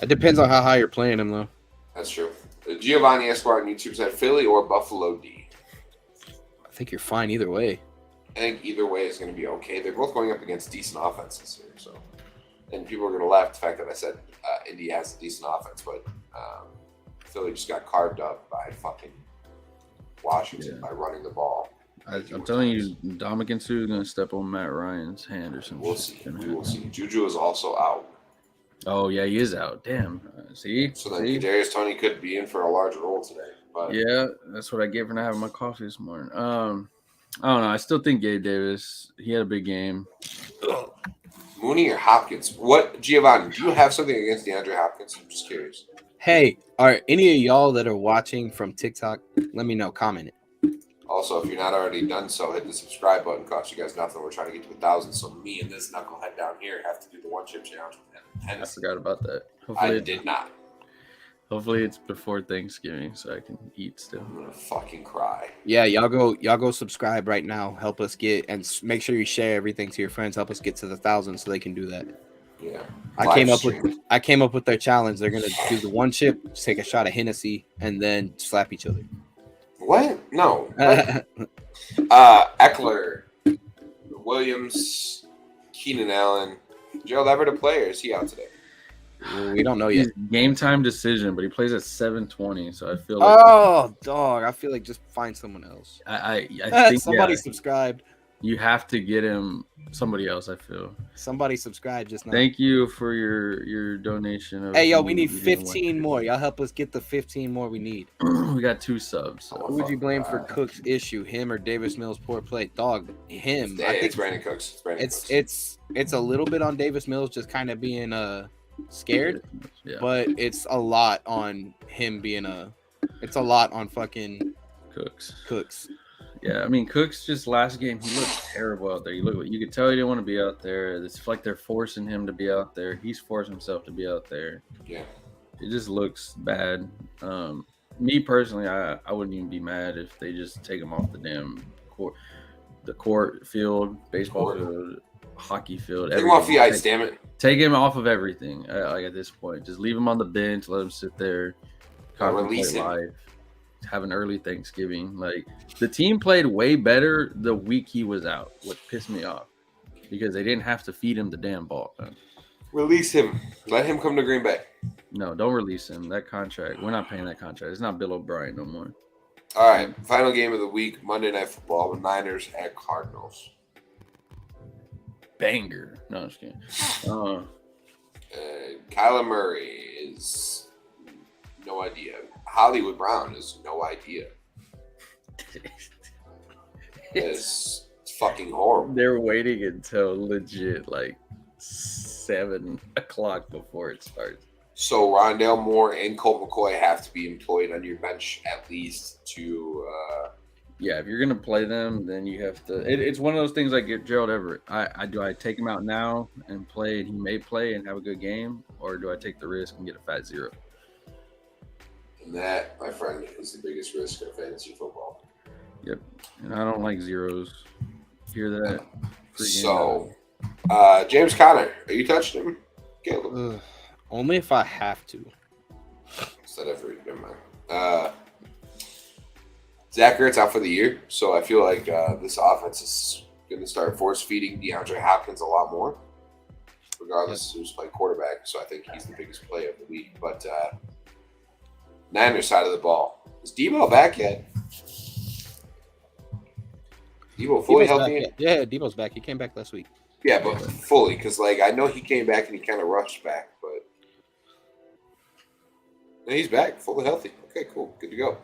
it depends on how high you're playing him though. That's true. Giovanni Esquire on YouTube said Philly or Buffalo D. I think you're fine either way. I think either way is going to be okay. They're both going up against decent offenses here, so. And people are going to laugh at the fact that I said Indy has a decent offense, but Philly just got carved up by fucking Washington by running the ball. I'm telling you, Ndamukong Suh is going to step on Matt Ryan's hand or something. We'll see. We will see. Juju is also out. Oh, yeah, he is out. Damn. See? So then Kadarius Toney could be in for a large role today. But yeah, that's what I get for not having my coffee this morning. I don't know. I still think Gabe Davis, he had a big game. Mooney or Hopkins? What, Giovanni, do you have something against DeAndre Hopkins? I'm just curious. Hey, are any of y'all that are watching from TikTok, let me know, comment it. Also, if you're not already done so, hit the subscribe button. Costs you guys nothing. We're trying to get to 1,000. So me and this knucklehead down here have to do the one chip challenge with him. I forgot about that. I did not. Hopefully it's before Thanksgiving so I can eat still. I'm gonna fucking cry. Yeah, y'all go subscribe right now. Help us get and make sure you share everything to your friends. Help us get to the 1,000 so they can do that. Yeah. I came up with their challenge. They're gonna do the one chip, take a shot of Hennessy, and then slap each other. What? No. Eckler, Williams, Keenan Allen, Gerald Everett a player. Is he out today? We don't know yet. Game time decision, but he plays at 7:20, so I feel like dog. I feel like just find someone else. I think somebody subscribed. You have to get him somebody else, I feel. Somebody subscribed just now. Thank you for your donation. Hey, yo, we need 15 more. Y'all help us get the 15 more we need. We got 2 subs. So. Who would you blame for Cook's issue? Him or Davis Mills' poor play? Dog, him. I think it's Brandon Cooks. It's a little bit on Davis Mills just kind of being scared, but it's a lot on him being it's a lot on fucking Cooks. Yeah, I mean, Cooks just last game, he looked terrible out there. You could tell he didn't want to be out there. It's like they're forcing him to be out there. He's forcing himself to be out there. Yeah. It just looks bad. Me personally, I wouldn't even be mad if they just take him off the damn court field, baseball field, hockey field. Take him off the ice, damn it. Take him off of everything. Like at this point, just leave him on the bench. Let him sit there. Release him. Live, have an early Thanksgiving. Like the team played way better the week he was out. What pissed me off because they didn't have to feed him the damn ball. Man. Release him. Let him come to Green Bay. No, don't release him. That contract, we're not paying that contract. It's not Bill O'Brien no more. All right, final game of the week, Monday Night Football, the Niners at Cardinals. Banger. No, I'm just kidding. Kyler Murray is no idea. Hollywood Brown is no idea. It's fucking horrible. They're waiting until legit like 7 o'clock before it starts. So Rondale Moore and Colt McCoy have to be employed on your bench at least to. Yeah, if you're gonna play them, then you have to. It's one of those things like Gerald Everett. I take him out now and play, and he may play and have a good game, or do I take the risk and get a fat zero? And that, my friend, is the biggest risk of fantasy football. Yep, and I don't like zeros. Hear that? So, James Conner, are you touching him? Caleb? Only if I have to. Said every. Never mind. Zach Ertz out for the year, so I feel like this offense is going to start force feeding DeAndre Hopkins a lot more, regardless of who's playing quarterback. So I think he's the biggest play of the week. But Niners side of the ball, is Debo back yet? Debo fully healthy? Yeah, Debo's back. He came back last week. Yeah, but fully, because like I know he came back and he kind of rushed back, but no, he's back, fully healthy. Okay, cool, good to go.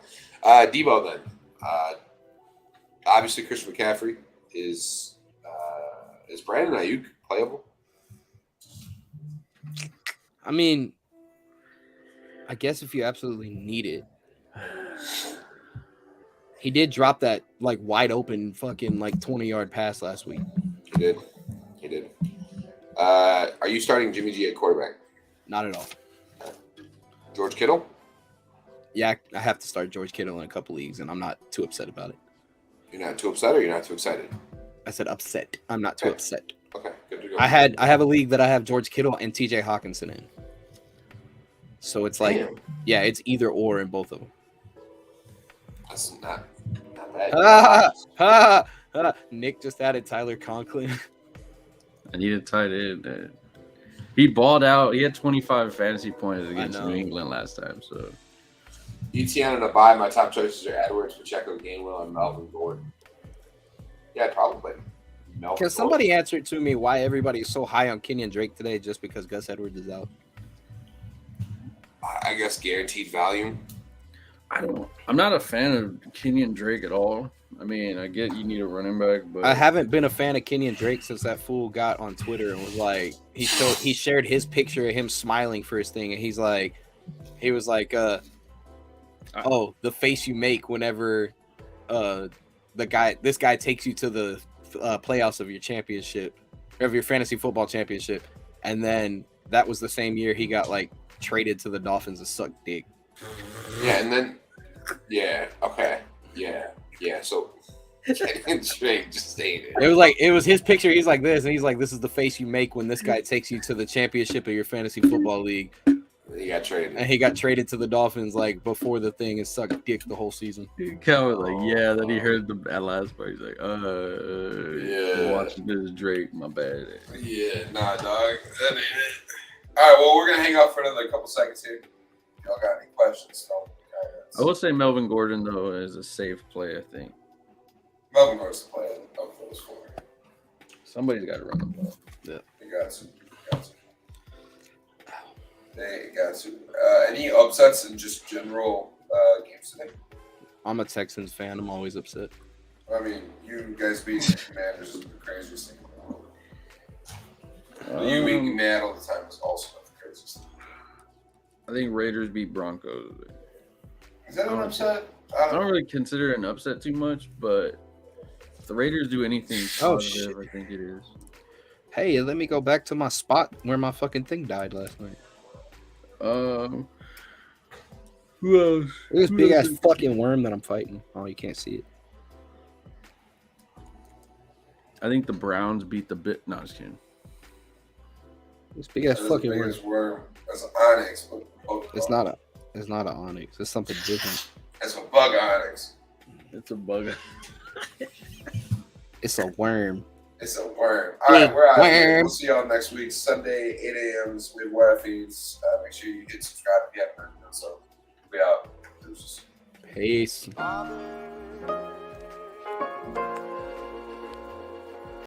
Debo then. Obviously, Christian McCaffrey is Brandon Ayuk playable? I mean, I guess if you absolutely need it. He did drop that like wide open fucking like 20-yard pass last week. He did. Are you starting Jimmy G at quarterback? Not at all. George Kittle? Yeah, I have to start George Kittle in a couple leagues, and I'm not too upset about it. You're not too upset, or you're not too excited? I said upset. I'm not too upset. Okay, good to go. I have a league that I have George Kittle and TJ Hawkinson in. So it's like, yeah, it's either or in both of them. That's not bad. Nick just added Tyler Conklin. I need a tight end. He balled out. He had 25 fantasy points against New England last time. So ETN and a bye. My top choices are Edwards, Pacheco, Gainwell, and Melvin Gordon. Yeah, probably. Can somebody answer to me why everybody's so high on Kenyon Drake today just because Gus Edwards is out? I guess guaranteed value. I'm not a fan of Kenyon Drake at all. I mean, I get you need a running back, but I haven't been a fan of Kenyon Drake since that fool got on Twitter and was like, he shared his picture of him smiling for his thing, and he was like, oh, the face you make whenever this guy takes you to the playoffs of your championship, of your fantasy football championship, and then that was the same year he got like traded to the Dolphins to suck dick. Yeah, and then okay. So Drake just stated it was his picture. He's like this, and he's like, this is the face you make when this guy takes you to the championship of your fantasy football league. He got traded. And he got traded to the Dolphins like before the thing and sucked dick the whole season. Cal was like, yeah. Then he heard that last part. He's like, watching this Drake. My bad. Yeah, nah, dog. That ain't it. All right, well, we're gonna hang out for another couple seconds here. Y'all got any questions? I will say Melvin Gordon though is a safe play. I think Melvin Gordon's the play of those four. Somebody's got to run the ball. Yeah, they got to. They got to. Any upsets in just general games today? I'm a Texans fan. I'm always upset. I mean, you guys beating the Commanders is the craziest thing in the world. You being mad all the time is also the craziest thing. I think Raiders beat Broncos. Is that an upset? I don't really consider it an upset too much, but if the Raiders do anything positive, I think it is. Hey, let me go back to my spot where my fucking thing died last night. Who else? This big ass fucking worm that I'm fighting. Oh, you can't see it. I think the Browns beat the bit. No, just kidding. This big ass fucking worm. That's an onyx. It's not an onyx. It's something different. It's a bug onyx. It's a bug. It's a worm. It's a worm. All right, we're out here. We'll see y'all next week, Sunday, 8 a.m. with Waiver Fiends. Make sure you hit subscribe if you haven't done so. We out. Peace.